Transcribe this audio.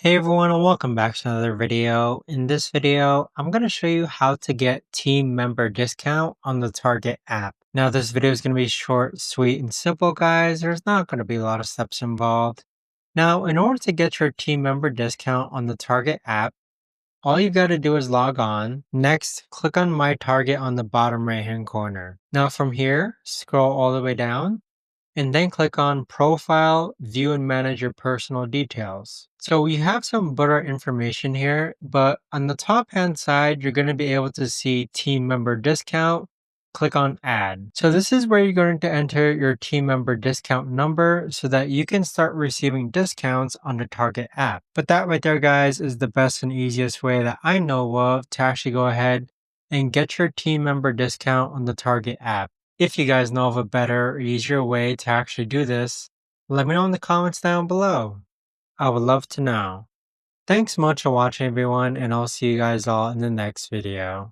Hey everyone, and welcome back to another video. In this video, I'm going to show you how to get team member discount on the Target app. Now, this video is going to be short, sweet, and simple, guys. There's not going to be a lot of steps involved. Now, in order to get your team member discount on the Target app, all you got to do is log on. Next, click on My Target on the bottom right hand corner. Now, from here, scroll all the way down and then click on Profile, View and Manage your personal details. So we have some butter information here, but on the top hand side, you're going to be able to see team member discount. Click on Add. So this is where you're going to enter your team member discount number so that you can start receiving discounts on the Target app. But that right there, guys, is the best and easiest way that I know of to actually go ahead and get your team member discount on the Target app. If you guys know of a better or easier way to actually do this, let me know in the comments down below. I would love to know. Thanks so much for watching everyone, and I'll see you guys all in the next video.